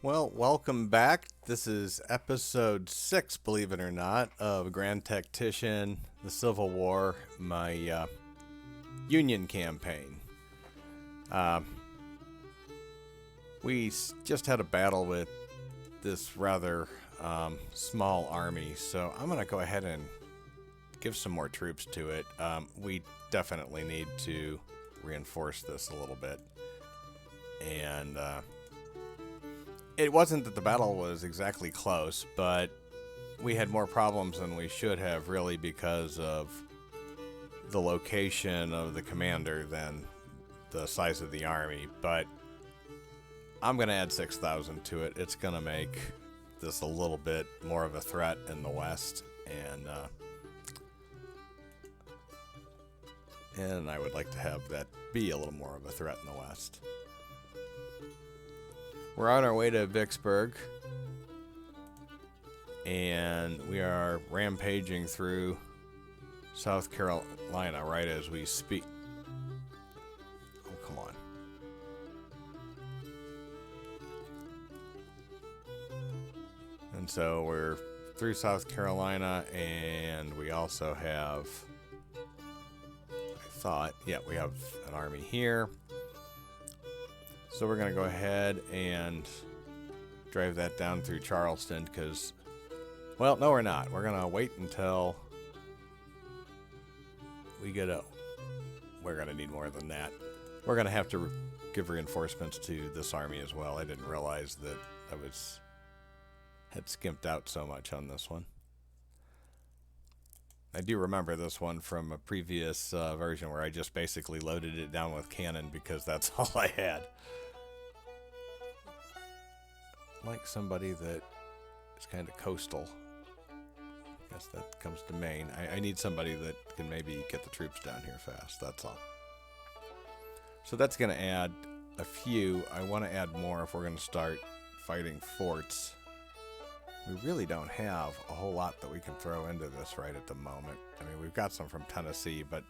Well, welcome back. This is episode 6, believe it or not, of Grand Tactician, the Civil War, my Union campaign. Uh, we just had a battle with this rather small army, so I'm going to go ahead and give some more troops to it. We definitely need to reinforce this a little bit. And it wasn't that the battle was exactly close, but we had more problems than we should have, really, because of the location of the commander than the size of the army. But I'm going to add 6,000 to it. It's going to make this a little bit more of a threat in the west, and I would like to have that be a little more of a threat in the west. We're on our way to Vicksburg, and we are rampaging through South Carolina right as we speak. Oh, come on. And so we're through South Carolina, and we also have, we have an army here. So we're going to go ahead and drive that down through Charleston because, well, no, we're not. We're going to wait until we get we're going to need more than that. We're going to have to give reinforcements to this army as well. I didn't realize that I had skimped out so much on this one. I do remember this one from a previous version where I just basically loaded it down with cannon because that's all I had. Like somebody that is kind of coastal. I guess that comes to Maine. I need somebody that can maybe get the troops down here fast. That's all. So that's going to add a few. I want to add more if we're going to start fighting forts. We really don't have a whole lot that we can throw into this right at the moment. I mean, we've got some from Tennessee, but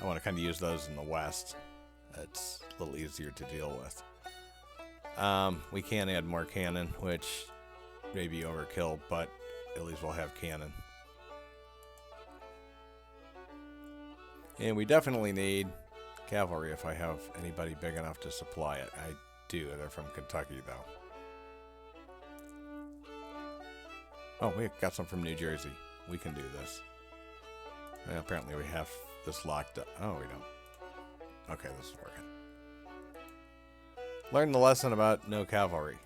I want to kind of use those in the west. It's a little easier to deal with. We can add more cannon, which may be overkill, but at least we'll have cannon. And we definitely need cavalry if I have anybody big enough to supply it. I do. They're from Kentucky, though. Oh, we got some from New Jersey. We can do this. Well, apparently we have this locked up. Oh, we don't. Okay, this is working. Learn the lesson about no cavalry.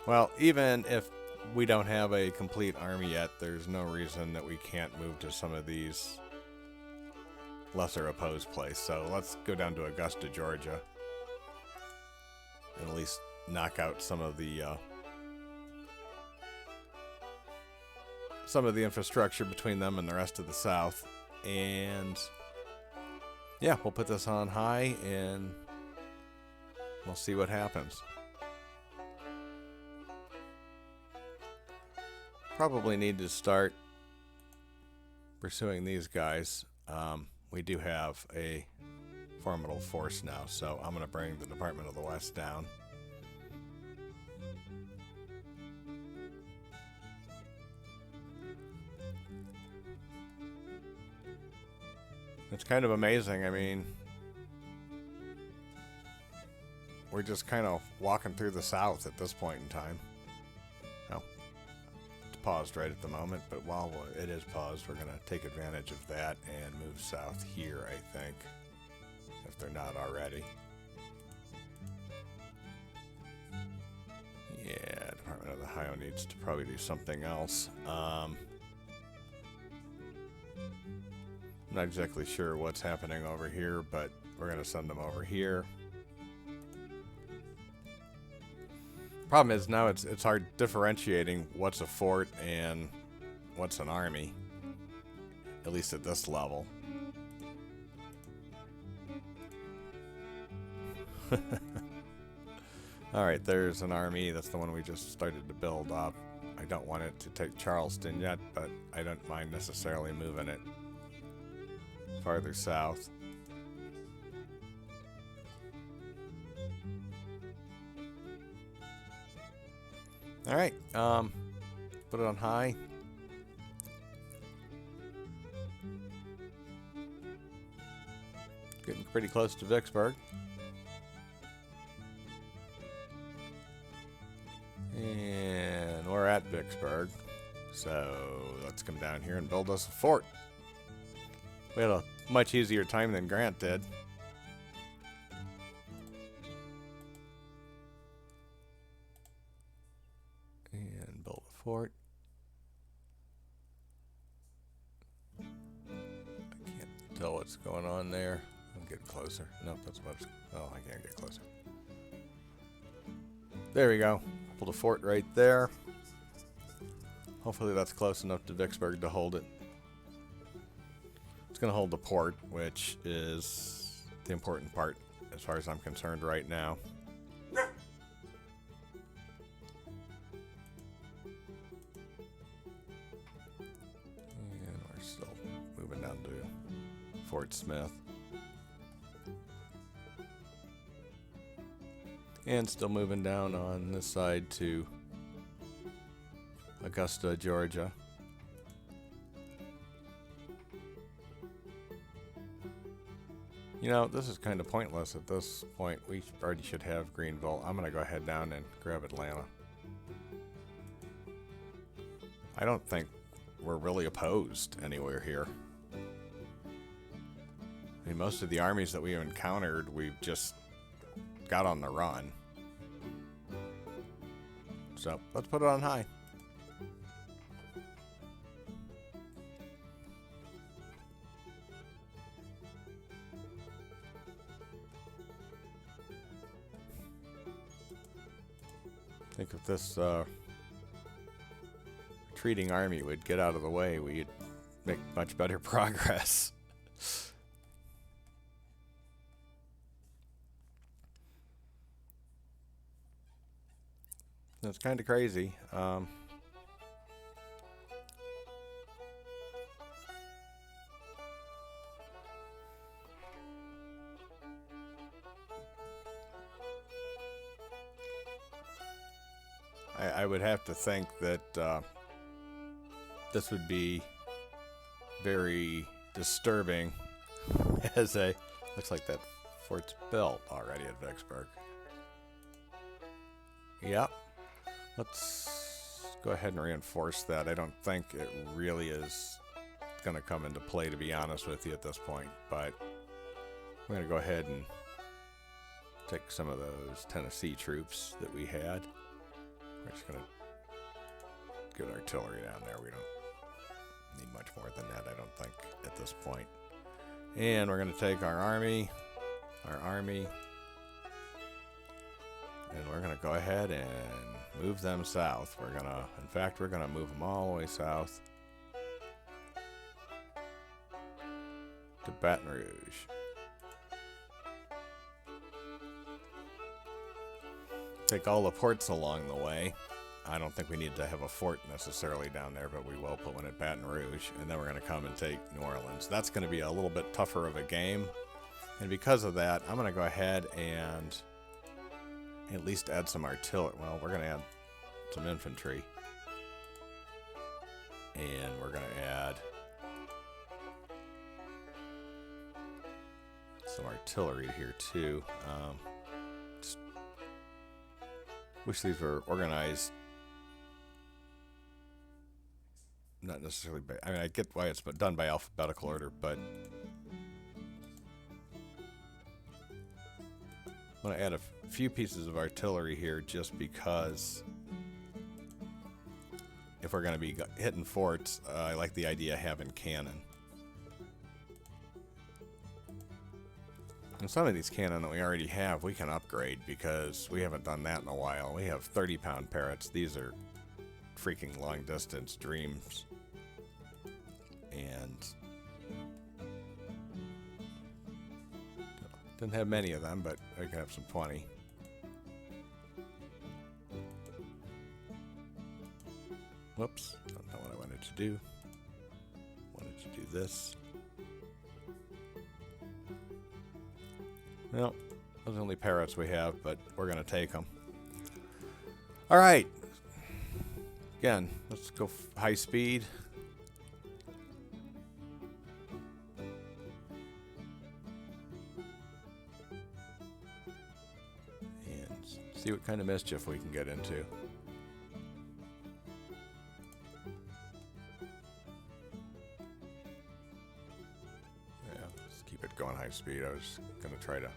Well, even if we don't have a complete army yet, there's no reason that we can't move to some of these lesser opposed places. So let's go down to Augusta, Georgia, and at least knock out some of the infrastructure between them and the rest of the South. And yeah, we'll put this on high and we'll see what happens. Probably need to start pursuing these guys. We do have a formidable force now, so I'm going to bring the Department of the West down. It's kind of amazing. I mean, we're just kind of walking through the South at this point in time. Oh, it's paused right at the moment, but while it is paused, we're going to take advantage of that and move south here, I think, if they're not already. Yeah, Department of Ohio needs to probably do something else. I'm not exactly sure what's happening over here, but we're going to send them over here. Problem is now it's hard differentiating what's a fort and what's an army, at least at this level. Alright, there's an army. That's the one we just started to build up. I don't want it to take Charleston yet, but I don't mind necessarily moving it farther south. All right. Put it on high. Getting pretty close to Vicksburg. And we're at Vicksburg. So let's come down here and build us a fort. We had a much easier time than Grant did. And build a fort. I can't tell what's going on there. I'm getting closer. Nope, that's about as... Oh, I can't get closer. There we go. Build a fort right there. Hopefully that's close enough to Vicksburg to hold it. It's going to hold the port, which is the important part as far as I'm concerned right now. And we're still moving down to Fort Smith. And still moving down on this side to Augusta, Georgia. You know, this is kind of pointless at this point. We already should have Greenville. I'm going to go ahead down and grab Atlanta. I don't think we're really opposed anywhere here. I mean, most of the armies that we've encountered, we've just got on the run. So let's put it on high. I think if this retreating army would get out of the way, we'd make much better progress. It's kind of crazy. I would have to think that this would be very disturbing as a... Looks like that fort's built already at Vicksburg. Yep. Let's go ahead and reinforce that. I don't think it really is going to come into play, to be honest with you, at this point. But we're going to go ahead and take some of those Tennessee troops that we had. We're just going to get artillery down there. We don't need much more than that, I don't think, at this point. And we're going to take our army, and we're going to go ahead and move them south. We're going to, in fact, we're going to move them all the way south to Baton Rouge. Take all the ports along the way. I don't think we need to have a fort necessarily down there, but we will put one at Baton Rouge, and then we're going to come and take New Orleans. That's going to be a little bit tougher of a game, and because of that, I'm going to go ahead and at least add some artillery. Well, we're going to add some infantry, and we're going to add some artillery here too. Just wish these were organized, not necessarily by, I mean, I get why it's done by alphabetical order, but I'm going to add a few pieces of artillery here just because if we're going to be hitting forts, I like the idea of having cannon. And some of these cannon that we already have, we can upgrade because we haven't done that in a while. We have 30-pound Parrots. These are freaking long-distance dreams. And didn't have many of them, but I can have some 20. Whoops, don't know what I wanted to do. Wanted to do this. Well, those are the only Parrots we have, but we're going to take them. All right. again, let's go high speed. And see what kind of mischief we can get into. Yeah, let's keep it going high speed. I was going to try to...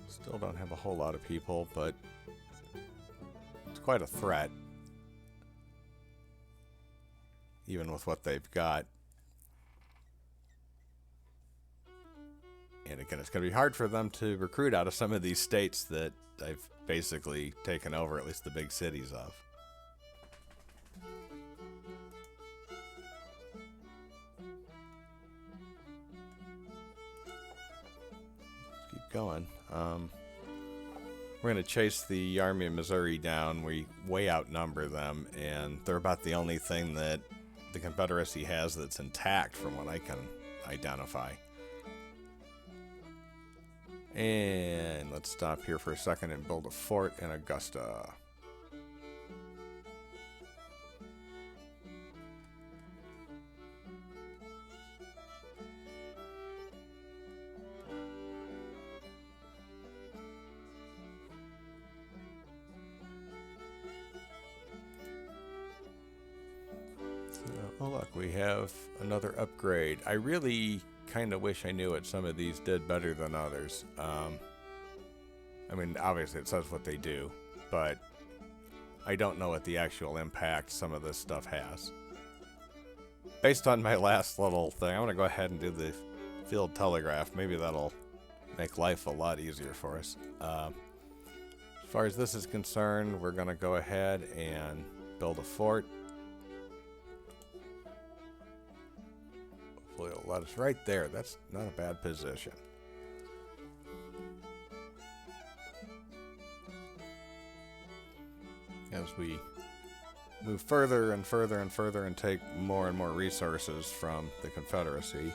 Still don't have a whole lot of people, but it's quite a threat, even with what they've got. And again, it's going to be hard for them to recruit out of some of these states that I've basically taken over, at least the big cities of. Let's keep going. We're going to chase the Army of Missouri down. We way outnumber them, and they're about the only thing that the Confederacy has that's intact from what I can identify. And let's stop here for a second and build a fort in Augusta. Oh look, we have another upgrade. I really kind of wish I knew what some of these did better than others. I mean, obviously it says what they do, but I don't know what the actual impact some of this stuff has. Based on my last little thing, I'm going to go ahead and do the field telegraph. Maybe that'll make life a lot easier for us. As far as this is concerned, we're going to go ahead and build a fort. Hopefully it'll let us right there. That's not a bad position. As we move further and further and further and take more and more resources from the Confederacy.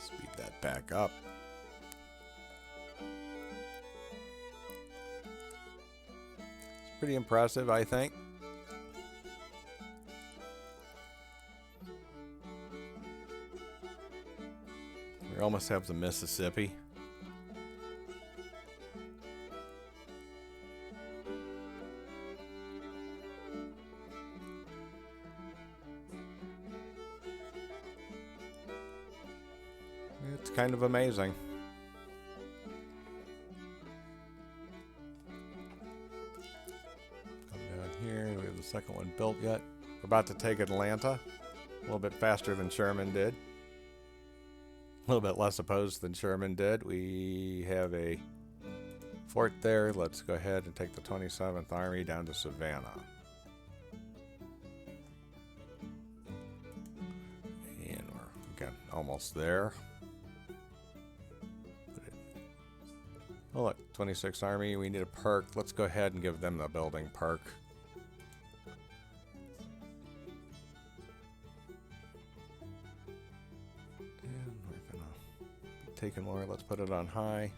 Speed that back up. It's pretty impressive, I think. We almost have the Mississippi. It's kind of amazing. Come down here. We have the second one built yet. We're about to take Atlanta. A little bit faster than Sherman did. A little bit less opposed than Sherman did. We have a fort there. Let's go ahead and take the 27th Army down to Savannah. And we're, again, almost there. Oh look, 26th Army, we need a perk. Let's go ahead and give them the building perk. Taking more, let's put it on high.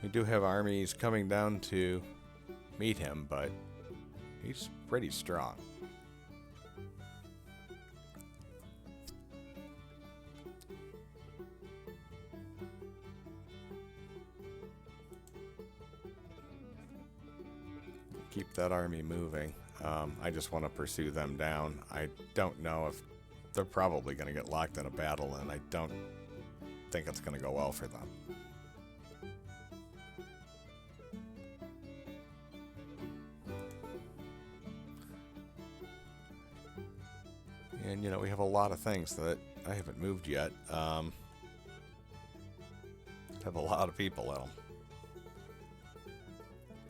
We do have armies coming down to meet him, but he's pretty strong. Keep that army moving. I just want to pursue them down. I don't know if they're probably going to get locked in a battle, and I don't think it's going to go well for them. And, you know, we have a lot of things that I haven't moved yet. Have a lot of people in them.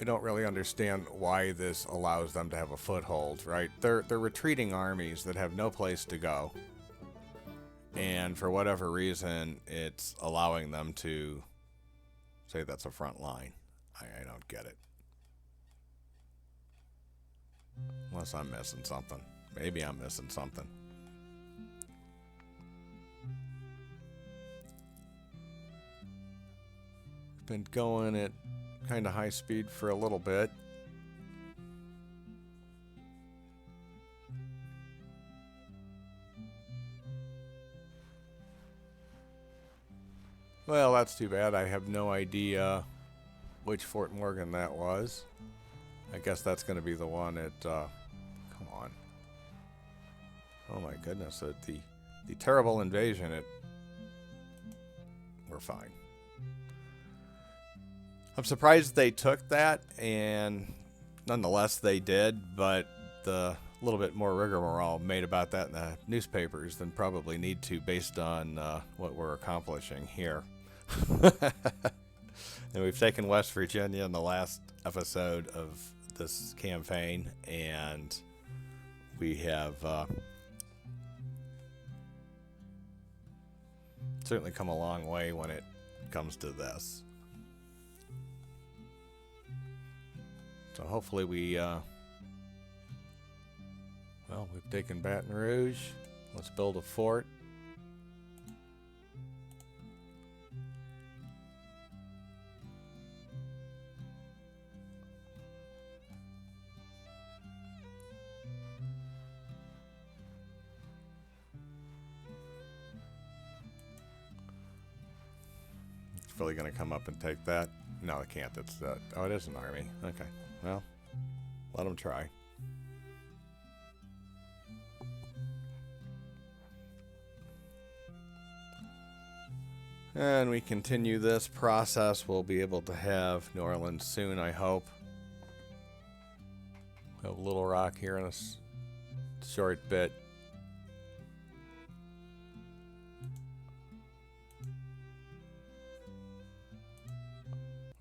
I don't really understand why this allows them to have a foothold, right? They're retreating armies that have no place to go. And for whatever reason, it's allowing them to say that's a front line. I don't get it. Unless I'm missing something. Maybe I'm missing something. Been going at kind of high speed for a little bit. Well, that's too bad. I have no idea which Fort Morgan that was. I guess that's going to be the one at, come on. Oh my goodness, the terrible invasion we're fine. I'm surprised they took that, and nonetheless they did, but the little bit more rigmarole made about that in the newspapers than probably need to based on what we're accomplishing here. And we've taken West Virginia in the last episode of this campaign, and we have certainly come a long way when it comes to this. So hopefully we've taken Baton Rouge. Let's build a fort. Really going to come up and take that? No, it can't. It's oh, it is an army. Okay, well, let them try. And we continue this process. We'll be able to have New Orleans soon, I hope. We have Little Rock here in a short bit.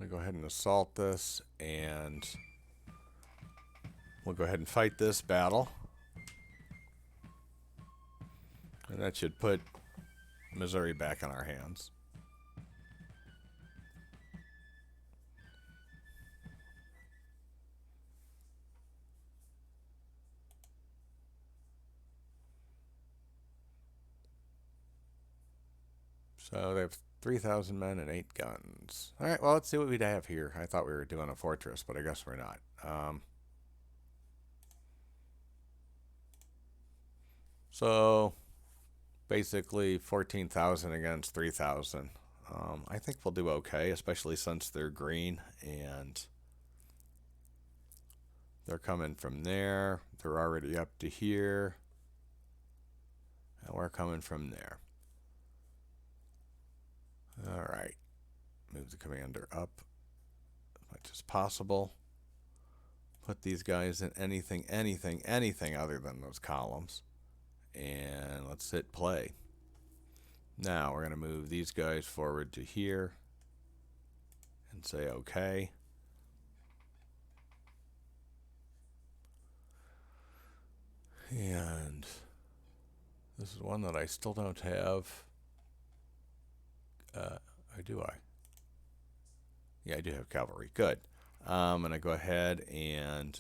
Go ahead and assault this, and we'll go ahead and fight this battle, and that should put Missouri back in our hands. So they have 3,000 men and 8 guns. All right, well, let's see what we'd have here. I thought we were doing a fortress, but I guess we're not. So basically 14,000 against 3,000. I think we'll do okay, especially since they're green and they're coming from there. They're already up to here, and we're coming from there. Alright, move the commander up as much as possible. Put these guys in anything other than those columns. And let's hit play. Now we're going to move these guys forward to here and say okay. And this is one that I still don't have. Or do I? Yeah, I do have cavalry. Good. I'm going to go ahead and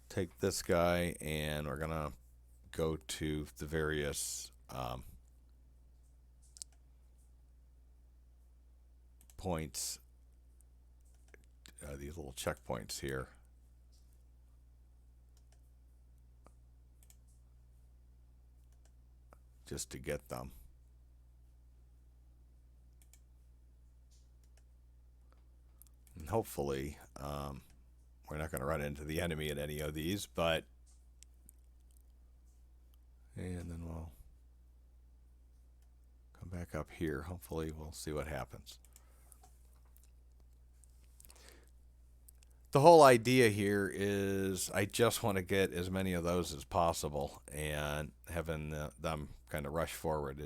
take this guy, and we're going to go to the various points, these little checkpoints here. Just to get them. And hopefully, we're not going to run into the enemy at any of these, but... And then we'll come back up here. Hopefully, we'll see what happens. The whole idea here is I just want to get as many of those as possible, and having them kind of rush forward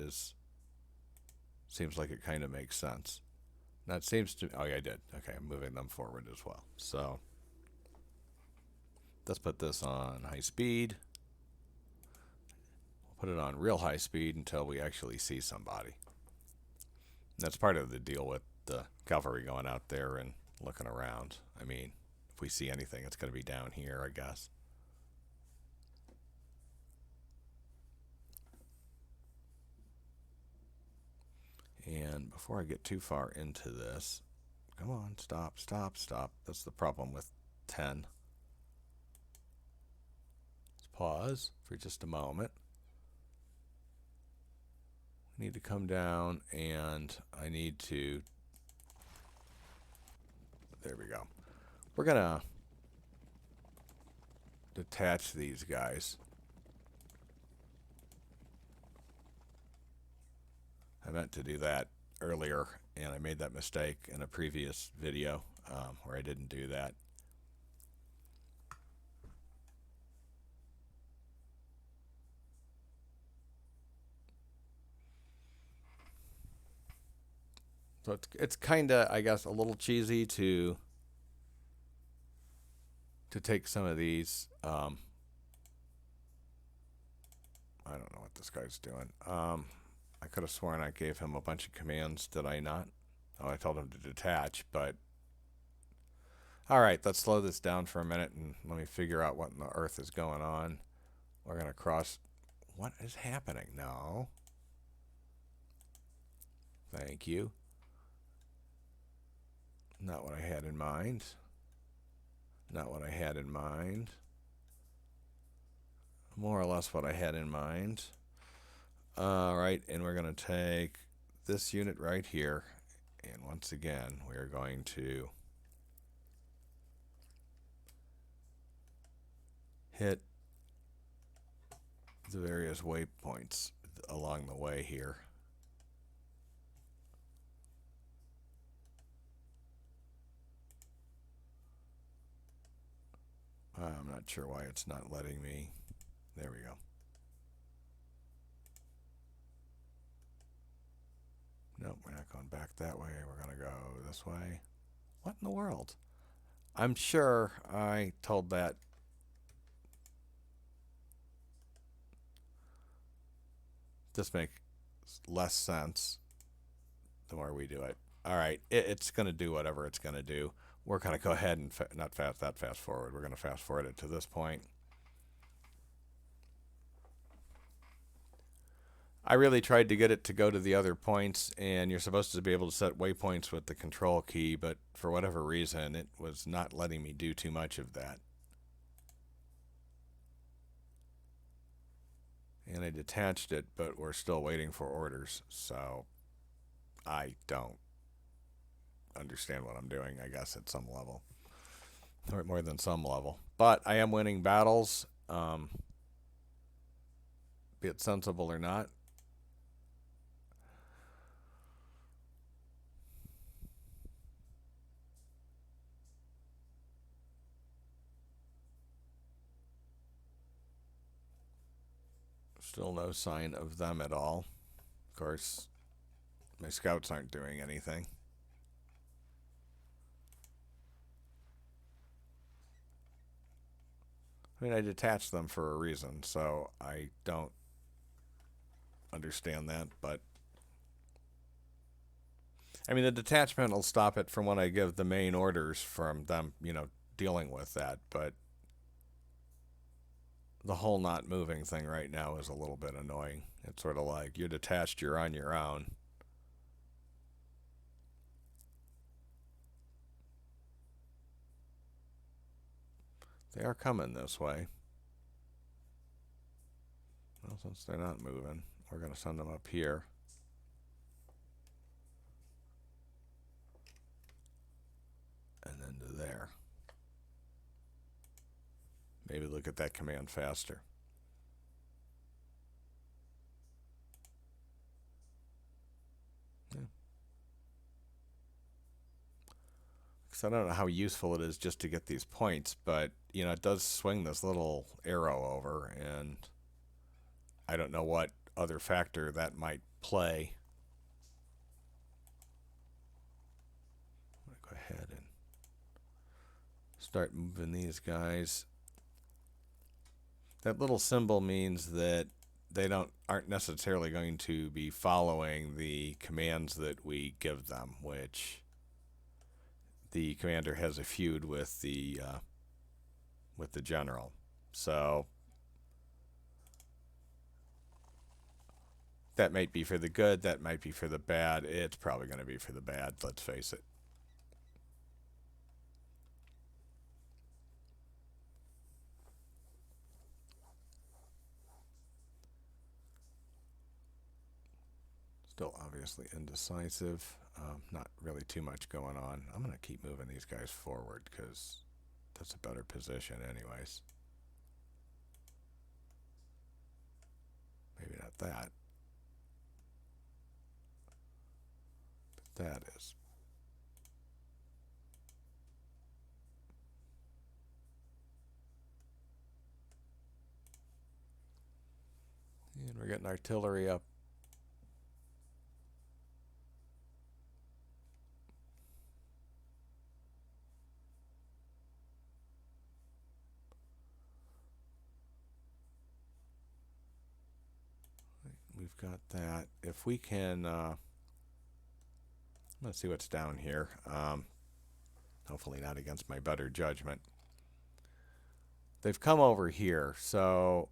seems like it kind of makes sense. That seems to... Oh, yeah, I did. Okay, I'm moving them forward as well. So let's put this on high speed. We'll put it on real high speed until we actually see somebody. That's part of the deal with the cavalry going out there and looking around. I mean, if we see anything, it's going to be down here, I guess. And before I get too far into this, come on, stop, stop, stop. That's the problem with 10. Let's pause for just a moment. I need to come down and I need to, there we go. We're gonna detach these guys. I meant to do that earlier and I made that mistake in a previous video where I didn't do that. So it's kind of, I guess, a little cheesy to take some of these. I don't know what this guy's doing. I could have sworn I gave him a bunch of commands. Did I not? Oh, I told him to detach, but... All right, let's slow this down for a minute and let me figure out what in the earth is going on. We're going to cross... What is happening? No. Thank you. Not what I had in mind. Not what I had in mind. More or less what I had in mind. Alright, and we're going to take this unit right here. And once again, we are going to hit the various waypoints along the way here. I'm not sure why it's not letting me. There we go. Nope, we're not going back that way. We're going to go this way. What in the world? I'm sure I told that. This makes less sense the more we do it. All right, it's going to do whatever it's going to do. We're going to go ahead and not fast forward. We're going to fast forward it to this point. I really tried to get it to go to the other points, and you're supposed to be able to set waypoints with the control key, but for whatever reason, it was not letting me do too much of that. And I detached it, but we're still waiting for orders, so I don't understand what I'm doing, I guess, at some level. Or more than some level. But I am winning battles, be it sensible or not. Still no sign of them at all. Of course, my scouts aren't doing anything. I mean, I detached them for a reason, so I don't understand that, but... I mean, the detachment will stop it from when I give the main orders from them, you know, dealing with that, but... The whole not moving thing right now is a little bit annoying. It's sort of like, you're detached, you're on your own. They are coming this way. Well, since they're not moving, we're going to send them up here. And then to there. Maybe look at that command faster. Yeah. Because I don't know how useful it is just to get these points, but, you know, it does swing this little arrow over, and I don't know what other factor that might play. I'm going to go ahead and start moving these guys. That little symbol means that they aren't necessarily going to be following the commands that we give them, which the commander has a feud with the general. So That might be for the good, that might be for the bad. It's probably going to be for the bad, let's face it. Still obviously indecisive. Not really too much going on. I'm going to keep moving these guys forward because that's a better position anyways. Maybe not that. But that is. And we're getting artillery up. We've got that. If we can, let's see what's down here. Hopefully not against my better judgment. They've come over here, so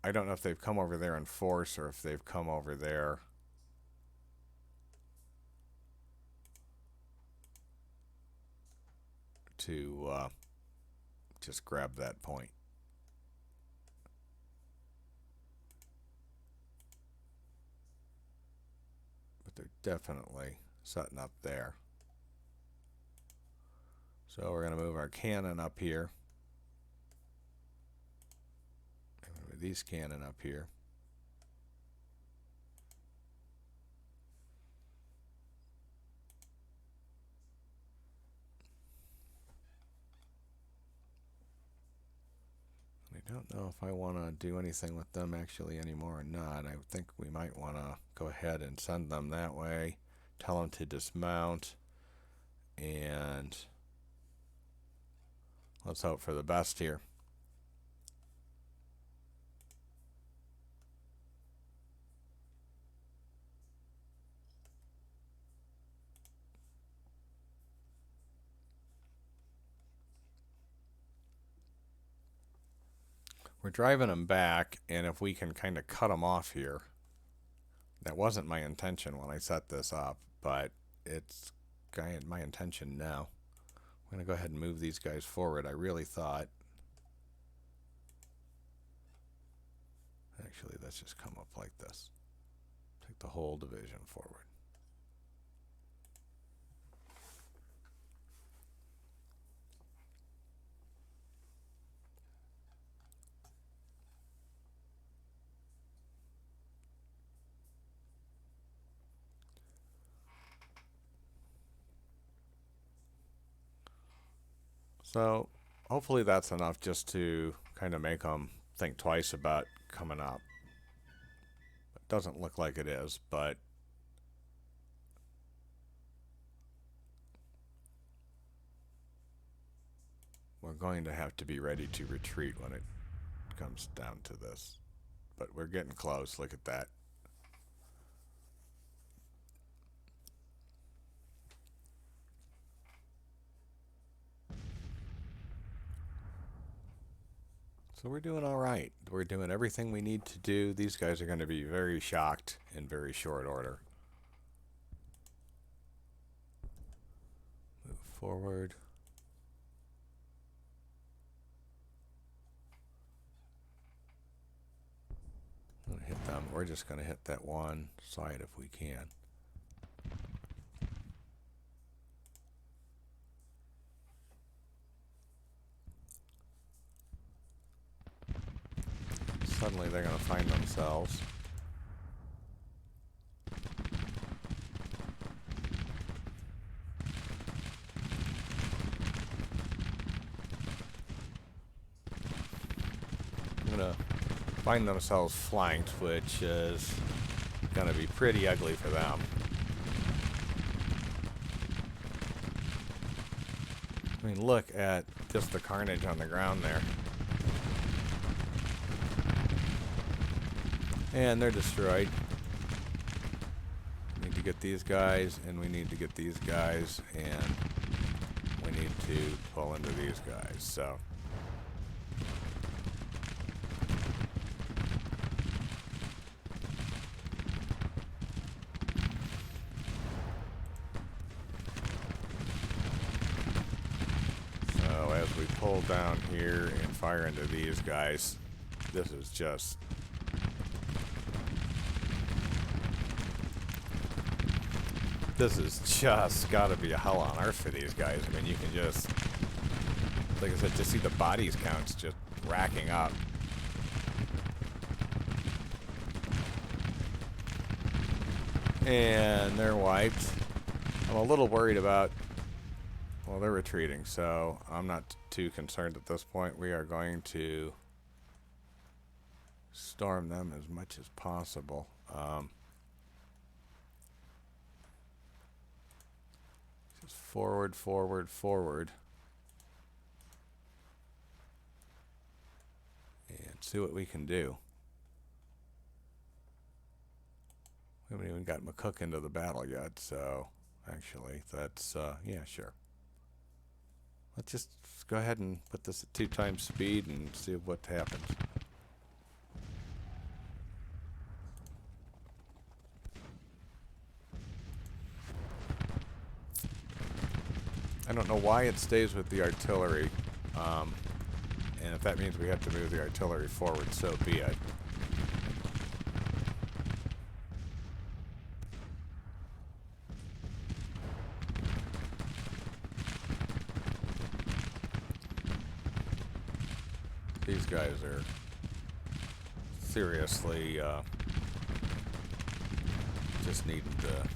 I don't know if they've come over there in force or if they've come over there to just grab that point. But they're definitely setting up there. So we're going to move our cannon up here. Move these cannon up here. I don't know if I want to do anything with them actually anymore or not. I think we might want to go ahead and send them that way. Tell them to dismount. And let's hope for the best here. We're driving them back, and if we can kind of cut them off here. That wasn't my intention when I set this up, but it's my intention now. I'm going to go ahead and move these guys forward. I really thought... Actually, let's just come up like this. Take the whole division forward. So hopefully that's enough just to kind of make them think twice about coming up. It doesn't look like it is, but we're going to have to be ready to retreat when it comes down to this. But we're getting close. Look at that. So we're doing all right. We're doing everything we need to do. These guys are going to be very shocked in very short order. Move forward. I'm going to hit them. We're just going to hit that one side if we can. Suddenly they're going to find themselves. Going to find themselves flanked, which is going to be pretty ugly for them. I mean, look at just the carnage on the ground there. And they're destroyed. We need to get these guys, and we need to get these guys, and we need to pull into these guys. So pull down here and fire into these guys. This is just... This is just gotta be a hell on earth for these guys. I mean, you can just... Like I said, just see the bodies counts just racking up. And they're wiped. I'm a little worried about... Well, they're retreating, so I'm not too concerned at this point. We are going to storm them as much as possible. Just forward, forward, forward. And see what we can do. We haven't even got McCook into the battle yet, so actually that's, yeah, sure. Let's just go ahead and put this at 2 times speed and see what happens. I don't know why it stays with the artillery, and if that means we have to move the artillery forward, so be it. These guys are seriously just needing to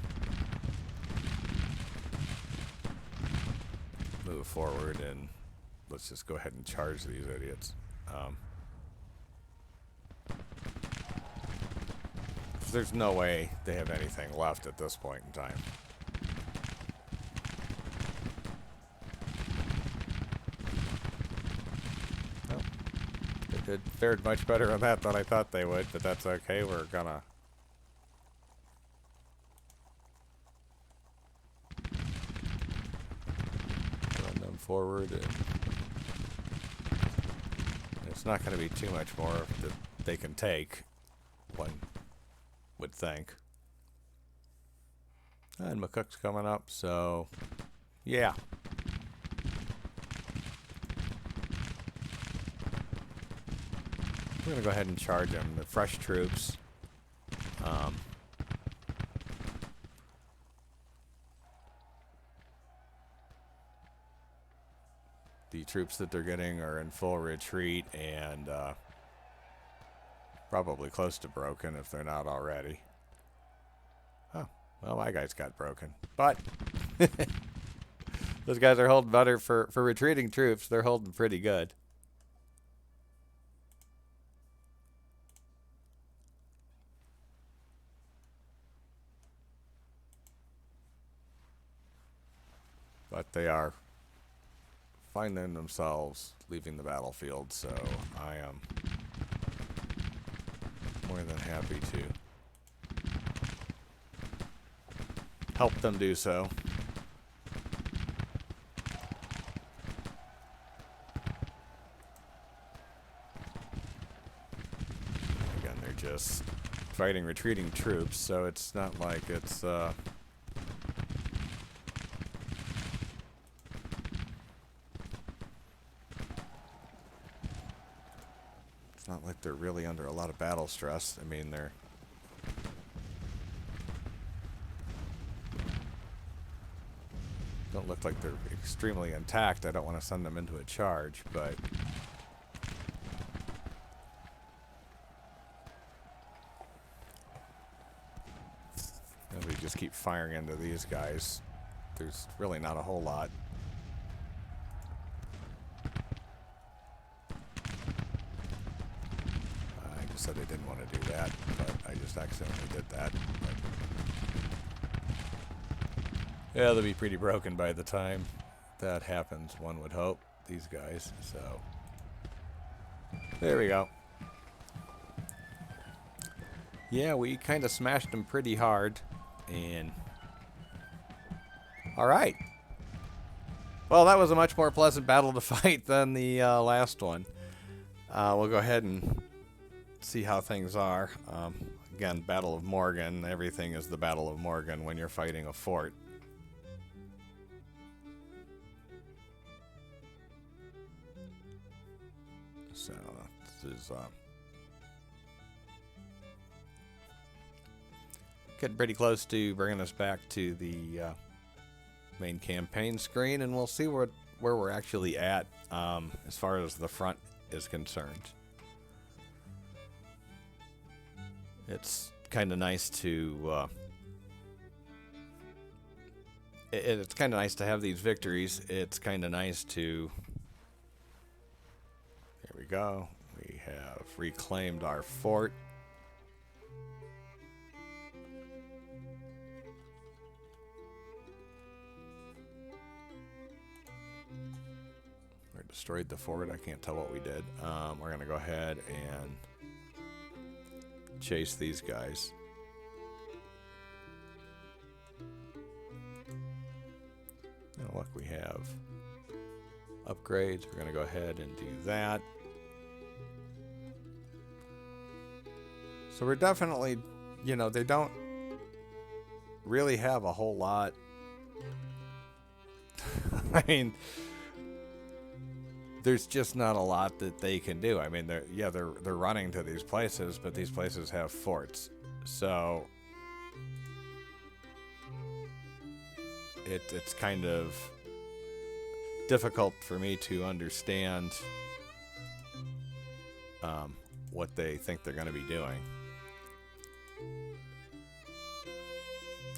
move forward, and let's just go ahead and charge these idiots. There's no way they have anything left at this point in time. It fared much better on that than I thought they would, but that's okay. We're gonna... run them forward, and it's not going to be too much more that they can take, one would think. And McCook's coming up, so yeah. We're going to go ahead and charge them. They're fresh troops. The troops that they're getting are in full retreat and probably close to broken if they're not already. Oh, well, my guys got broken. But those guys are holding better for retreating troops. They're holding pretty good. But they are finding themselves leaving the battlefield, so I am more than happy to help them do so. Again, they're just fighting retreating troops, so it's not like it's not like they're really under a lot of battle stress. I mean, they're don't look like they're extremely intact. I don't want to send them into a charge, but if we just keep firing into these guys, there's really not a whole lot. Said I didn't want to do that, but I just accidentally did that. But yeah, they'll be pretty broken by the time that happens, one would hope, these guys. So there we go. Yeah, we kind of smashed them pretty hard, and all right. Well, that was a much more pleasant battle to fight than the last one. We'll go ahead and see how things are. Again, Battle of Morgan. Everything is the Battle of Morgan when you're fighting a fort. So this is getting pretty close to bringing us back to the main campaign screen, and we'll see where we're actually at as far as the front is concerned. It's kind of nice to it's kind of nice to have these victories. It's kind of nice to, here we go, we have reclaimed our fort. We destroyed the fort. I can't tell what we did. We're going to go ahead and chase these guys. Now look, we have upgrades. We're going to go ahead and do that. So we're definitely, you know, they don't really have a whole lot. I mean, there's just not a lot that they can do. I mean, they're running to these places, but these places have forts. So it's kind of difficult for me to understand what they think they're going to be doing.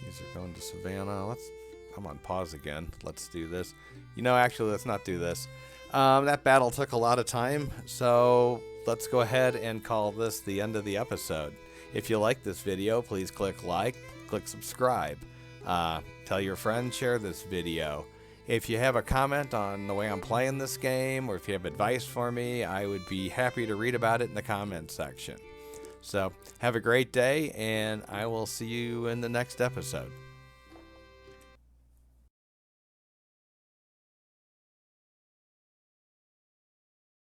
These are going to Savannah. I'm on pause again. Let's do this. You know, actually, let's not do this. That battle took a lot of time, so let's go ahead and call this the end of the episode. If you like this video, please click like, click subscribe. Tell your friends, share this video. If you have a comment on the way I'm playing this game, or if you have advice for me, I would be happy to read about it in the comments section. So, have a great day, and I will see you in the next episode.